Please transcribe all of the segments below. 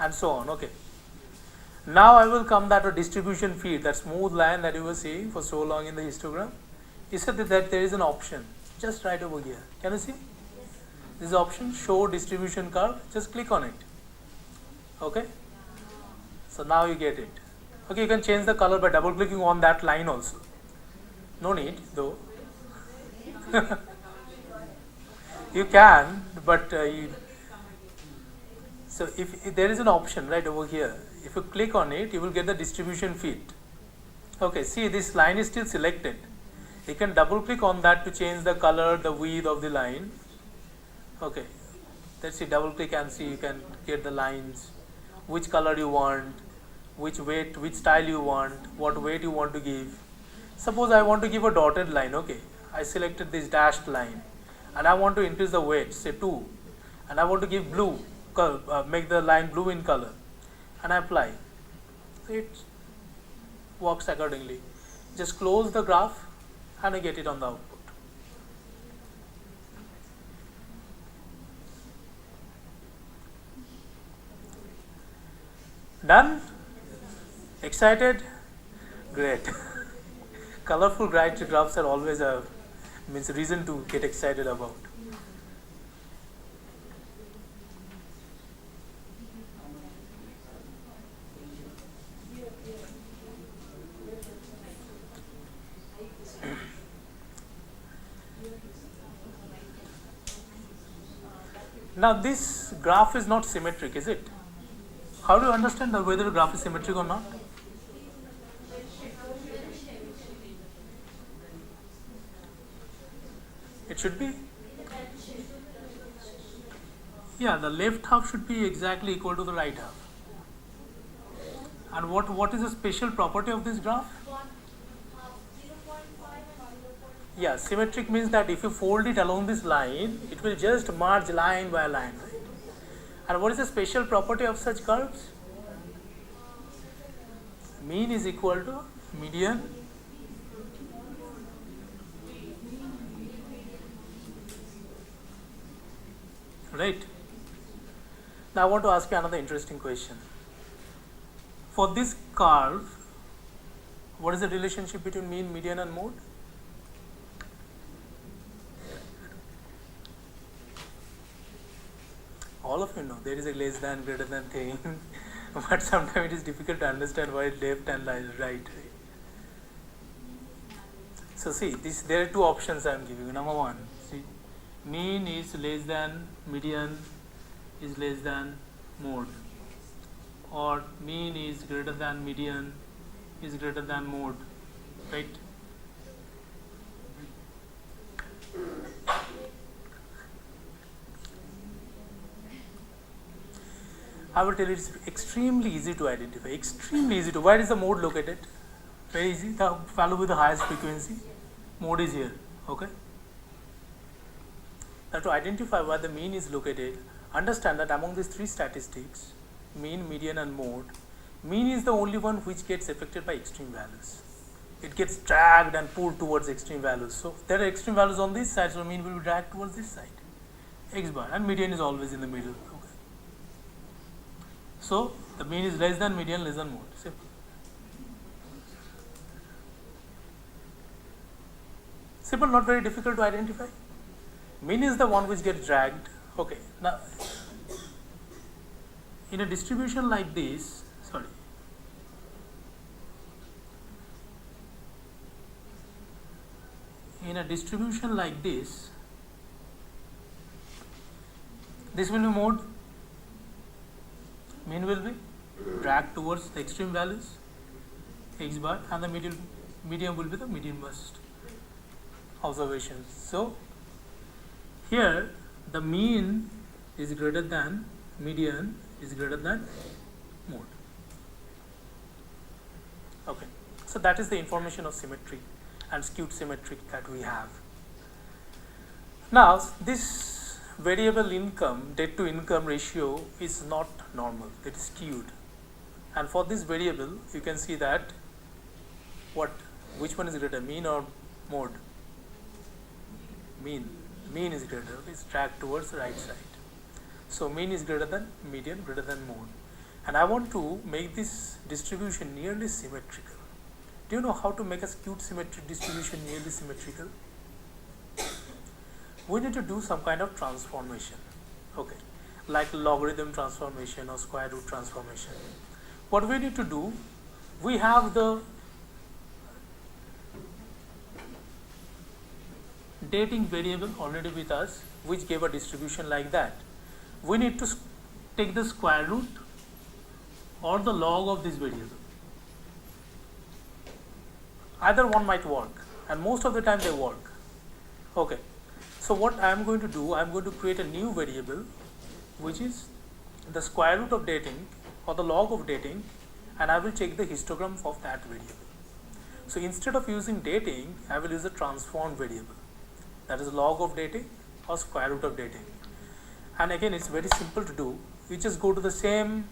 and so on. Okay. Now I will come back to distribution feed, that smooth line that you were seeing for so long in the histogram. You said that there is an option just right over here. Can you see? This option, show distribution curve. Just click on it. Okay. So now you get it. Okay, you can change the color by double clicking on that line also. No need though. You can, but so if there is an option right over here, if you click on it, you will get the distribution feed. Okay, see, this line is still selected. You can double click on that to change the color, the width of the line. Okay, let's see, double click and see, you can get the lines, which color you want, which weight, which style you want, what weight you want to give. Suppose I want to give a dotted line. Okay, I selected this dashed line and I want to increase the weight, say 2, and I want to give blue, make the line blue in color, and I apply. It works accordingly. Just close the graph and I get it on the output. Done? Excited? Great. Colorful bright graphs are always a reason to get excited about. Now this graph is not symmetric, is it? How do you understand whether the graph is symmetric or not? It should be. Yeah, the left half should be exactly equal to the right half. And what is the special property of this graph? Yeah, symmetric means that if you fold it along this line, it will just merge line by line, right? And what is the special property of such curves? Mean is equal to median right? Now I want to ask you another interesting question. For this curve, what is the relationship between mean, median and mode? All of you know there is a less than, greater than thing, but sometimes it is difficult to understand why left and right. So see, there are two options I am giving you. Number one, see, mean is less than, median is less than mode, or mean is greater than, median is greater than mode, right? I will tell you it's extremely easy to identify, extremely easy to. Where is the mode located? Very easy, the value with the highest frequency, mode is here, okay? Now to identify where the mean is located, understand that among these three statistics, mean, median and mode, mean is the only one which gets affected by extreme values. It gets dragged and pulled towards extreme values. So there are extreme values on this side, so mean will be dragged towards this side, x bar, and median is always in the middle. So the mean is less than, median less than mode. Simple. Simple, not very difficult to identify. Mean is the one which gets dragged. Okay. Now, in a distribution like this, this will be mode. Mean will be dragged towards the extreme values, x bar, and the median will be the median bust observations. So here the mean is greater than, median is greater than mode. Okay, so that is the information of symmetry and skewed symmetric that we have. Now this variable income, debt to income ratio is not normal, it is skewed. And for this variable, you can see that which one is greater, mean or mode? Mean is greater, it's dragged towards the right side. So mean is greater than, median greater than mode. and I want to make this distribution nearly symmetrical. Do you know how to make a skewed symmetric distribution nearly symmetrical? We need to do some kind of transformation, okay, like logarithm transformation or square root transformation. What we need to do, we have the dating variable already with us, which gave a distribution like that. We need to take the square root or the log of this variable. Either one might work, and most of the time they work. Okay, so what I am going to do, I am going to create a new variable which is the square root of dating or the log of dating, and I will check the histogram of that variable. So instead of using dating, I will use a transformed variable, that is log of dating or square root of dating. And again, it's very simple to do. You just go to the same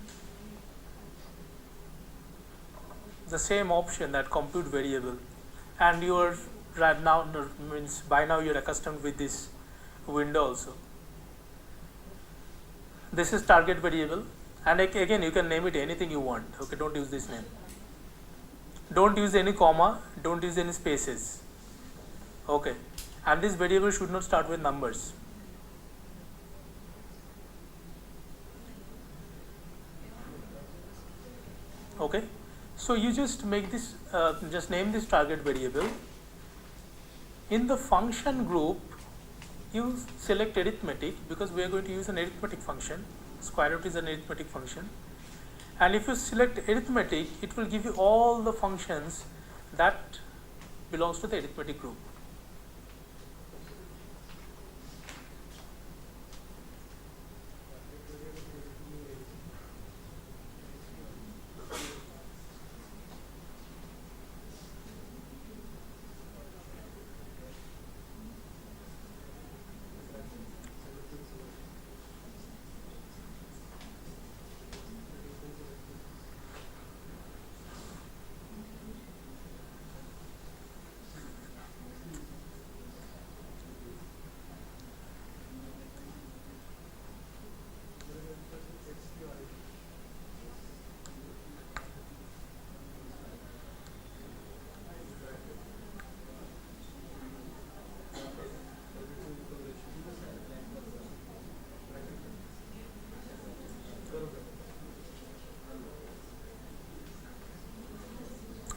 option, that compute variable, and you are right now, means by now you're accustomed with this window also. This is target variable, and again you can name it anything you want. Okay, don't use this name. Don't use any comma, don't use any spaces. Okay, and this variable should not start with numbers. Okay, so you just make this, just name this target variable. In the function group, you select arithmetic, because we are going to use an arithmetic function. Square root is an arithmetic function, and if you select arithmetic, it will give you all the functions that belongs to the arithmetic group.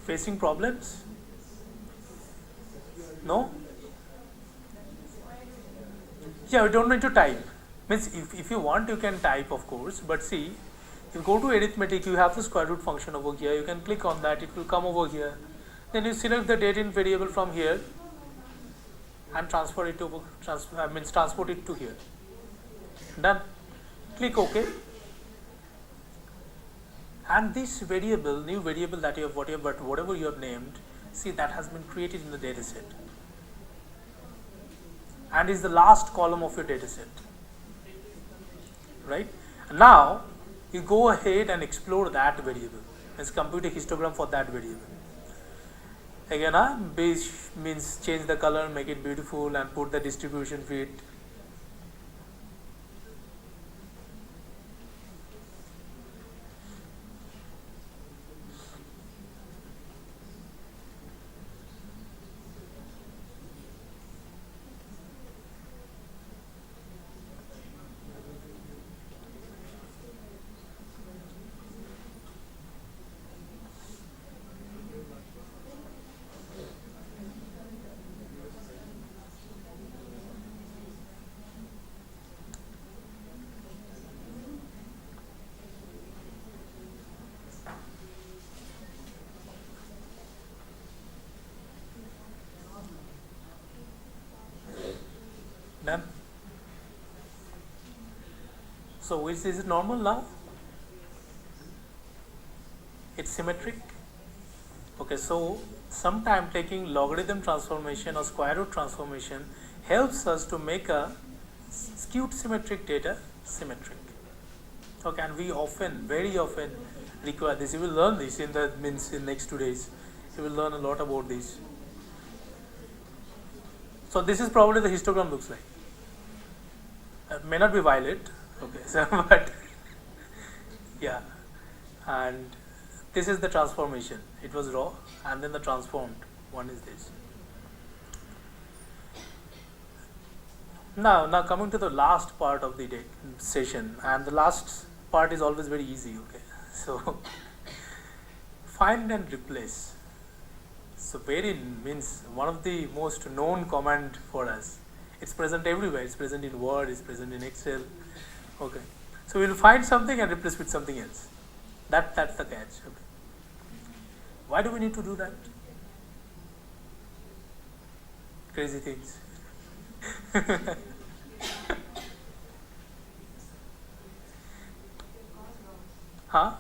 Facing problems? No? Yeah, you don't need to type. Means if you want, you can type, of course, but see, you go to arithmetic, you have the square root function over here, you can click on that, it will come over here. Then you select the dating variable from here and transport it to here. Done. Click OK. And this variable, new variable that you have, whatever you have named, see, that has been created in the data set and is the last column of your data set, right? Now you go ahead and explore that variable. Let's compute a histogram for that variable. Again, beige means change the color, make it beautiful, and put the distribution fit. Done. So which is it normal now? It's symmetric. Okay, so sometime taking logarithm transformation or square root transformation helps us to make a skewed symmetric data symmetric. Okay, and we often, very often require this. You will learn this in next 2 days. You will learn a lot about this. So this is probably the histogram looks like. It may not be violet, okay, so, but yeah, and this is the transformation. It was raw and then the transformed one is this. Now coming to the last part of the session, and the last part is always very easy. Okay, so find and replace. So means one of the most known command for us. It's present everywhere. It's present in Word. It's present in Excel. Okay, so we'll find something and replace with something else. That's the catch. Okay. Why do we need to do that? Crazy things. Huh?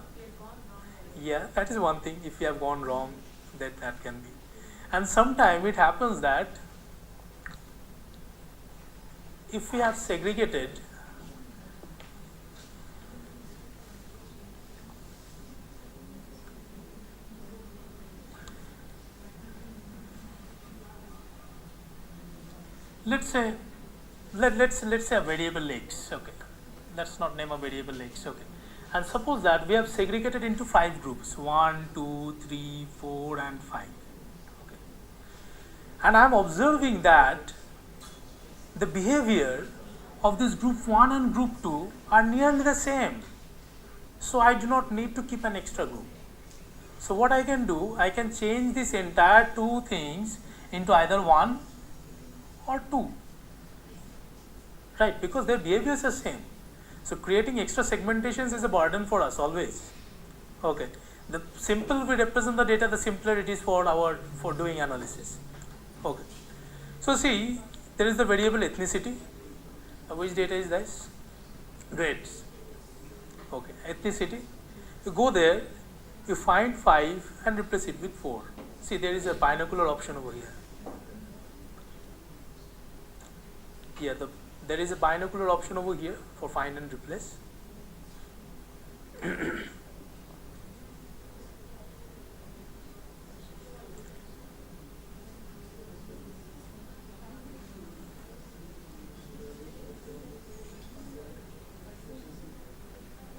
Yeah, that is one thing. If you have gone wrong, that can be. And sometimes it happens that if we have segregated let's say a variable x. Okay, let's not name a variable x. Okay, and suppose that we have segregated into 5 groups, 1, 2, 3, 4 and 5. Okay, and I am observing that the behavior of this group 1 and group 2 are nearly the same, so I do not need to keep an extra group. So what I can do, I can change this entire 2 things into either 1 or 2, right, because their behaviors are same. So creating extra segmentations is a burden for us always. Okay, the simple we represent the data, the simpler it is for doing analysis. Okay, so see, there is the variable ethnicity. Which data is this? Grades. Okay, ethnicity. You go there, you find 5 and replace it with 4. See, there is a binocular option over here. Yeah, there is a binocular option over here for find and replace.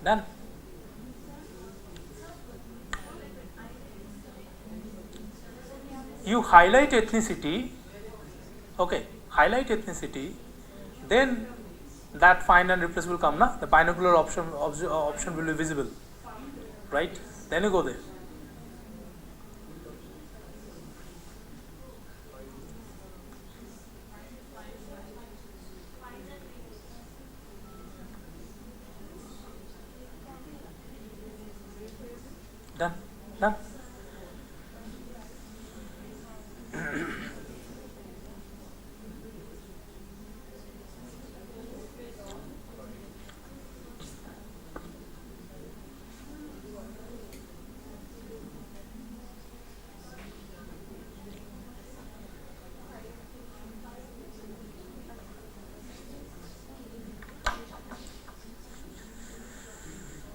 Done. You highlight ethnicity. Okay, highlight ethnicity. Then that find and replace will come, na? The binocular option will be visible, right? Then you go there. Done.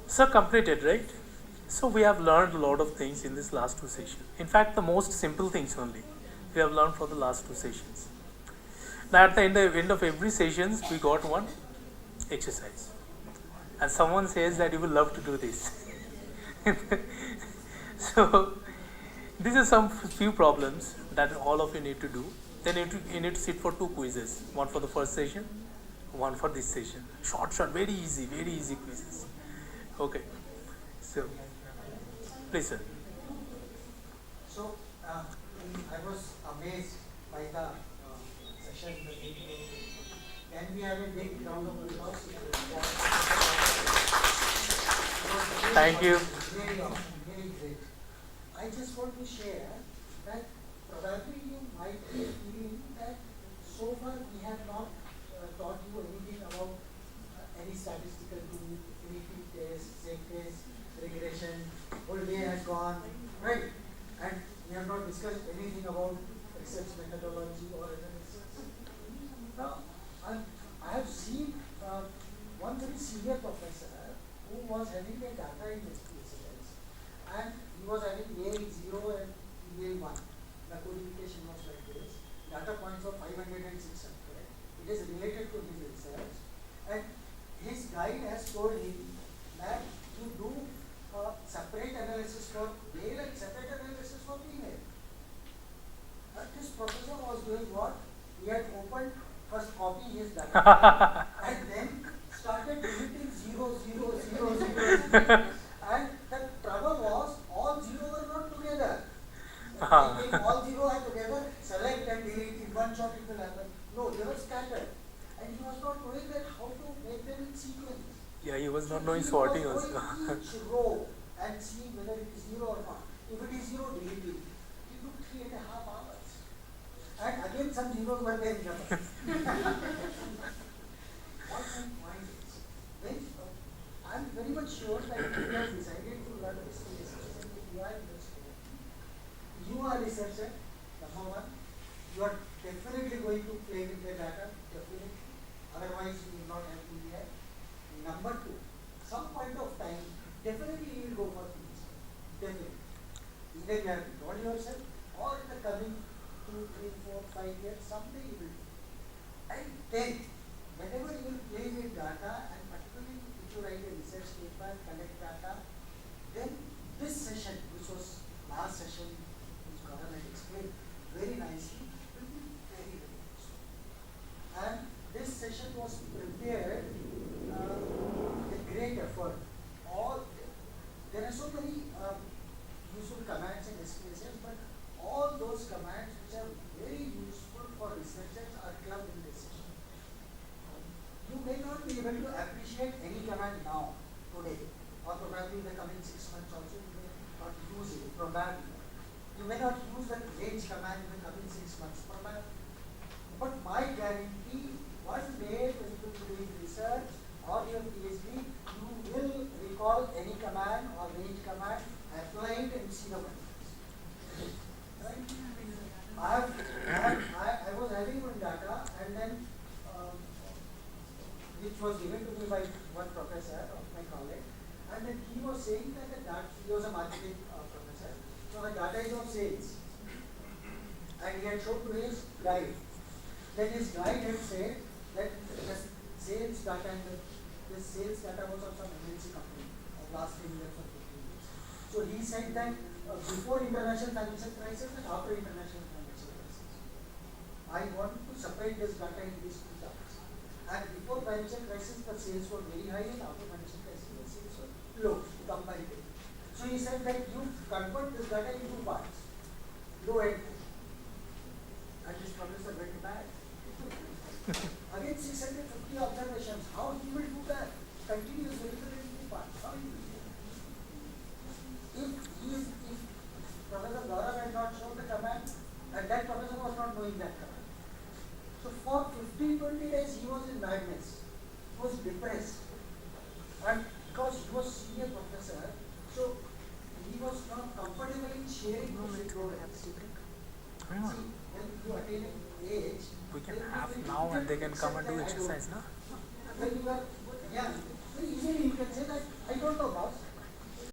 So completed, right? So we have learned a lot of things in this last 2 sessions. In fact, the most simple things only we have learned for the last 2 sessions. Now at the end of every sessions, we got one exercise. And someone says that you will love to do this. So these are some few problems that all of you need to do. Then you need to sit for 2 quizzes. One for the first session, one for this session. Short, very easy quizzes. Okay. So please, sir. So, I was amazed by the session. Can we have a big round of applause? Thank you. Very great. I just want to share that probably you might be feeling that so far we have not taught you anything about any statistical tool, any t-test, z-test, regression. Whole day has gone, right? And we have not discussed anything about research methodology or analysis. Now, I have seen one very senior professor who was having a data in SPPS, and he was having AL0 and AL1. The codification was like this. Data points of 500 and 600. It is related to his research, and his guide has told him that to do separate and then started deleting 0, 0, 0, 0. And the trouble was all 0 were not together. If all 0 are together, select and delete in one shot it will happen. No, they were scattered. And he was not knowing that how to make them in sequence. Yeah, he was So not knowing he sorting was also. going each row and seeing whether it is 0 or not. If it is 0, delete it. It took 3.5 hours. And again some zeros were there in the What my point is, when I'm very much sure that if you have decided to learn this research and if you are interested, you are a researcher, number one, you are definitely going to play with the data, definitely. Otherwise you will not have to be here. Number two, some point of time, definitely you will go for things. Definitely. Either you have told yourself or in the coming 2, 3, 4, 5 years, someday you will do. And then, whenever you will play with data, and particularly if you write a research paper, collect data, then this session, which was last session, which Gaurab had explained very nicely, will be very, very useful. And this session was prepared with great effort. There are so many useful commands and SPPS, but all those commands which are very useful for researchers are clubbed in this session. You may not be able to appreciate any command now, today, or probably in the coming 6 months also you may not use it, probably. You may not use that range command in the coming 6 months, probably. But my guarantee, one day when you do research or your PhD, you will recall any command or range command, apply it and see the benefits. Right? I was having one data and then which was given to me by one professor of my college, and then he was saying that the data, he was a marketing professor, so the data is of sales, and he had shown to his guide. Then his guide had said that the sales data and this sales data was of some MNC company of last 10 years or 15 years. So he said that before international financial crisis and after international financial crisis, I want to separate this data into these two charts. And before financial crisis, the sales were very high, and after financial crisis, the sales were low comparatively. So he said that you convert this data into two parts, low and high. And this professor went mad. Again, 650 observations. How he will do that? Continuous delivery in two parts. How he will do that? If Professor Gaurab had not shown the command, and that professor was not knowing that command. So for 15-20 days he was in madness. He was depressed. And because he was senior professor, so he was not comfortable in sharing those influence. See, when you attain an age, We can have now and they can come and do exercise, no? When you are young, very easily you can say that, I don't know boss,